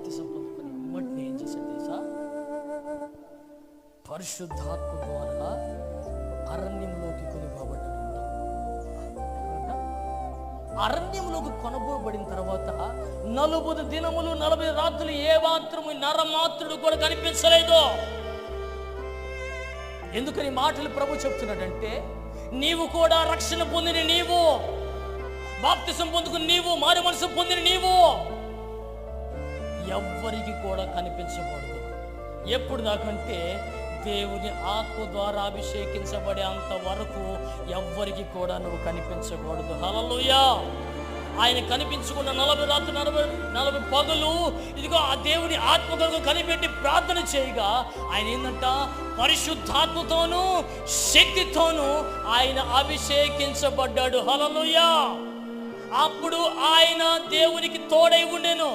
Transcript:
బాప్తిసం పొందుకొని వెంటనే ఏం చేశాడు తెలుసా? పరిశుద్ధాత్మ ద్వారా అరణ్యంలోకి కొనిపోబడ్డాడు. అరణ్యంలోకి కొనబోబడిన తర్వాత 40 దినములు 40 రాత్రులు ఏ మాత్రము నరమాత్రుడు కూడా కనిపించలేదు. ఎందుకని మాటలు ప్రభు చెప్తున్నాడంటే, నీవు కూడా రక్షణ పొందిన నీవు, బాప్తిసం పొందుకుని నీవు, మారు మనసు పొందిన నీవు ఎవ్వరికి కూడా కనిపించకూడదు. ఎప్పుడు దాకంటే దేవుని ఆత్మ ద్వారా అభిషేకించబడే అంతవరకు ఎవ్వరికి కూడా నువ్వు కనిపించకూడదు. హల్లెలూయా. ఆయన కనిపించుకున్న 40 రాత్రులు 40 పగలు ఇదిగో ఆ దేవుని ఆత్మ కొరకు కనిపెట్టి ప్రార్థన చేయగా ఆయన ఏంటంట, పరిశుద్ధాత్మతోనూ శక్తితోనూ ఆయన అభిషేకించబడ్డాడు. హల్లెలూయా. అప్పుడు ఆయన దేవునికి తోడై ఉండెను.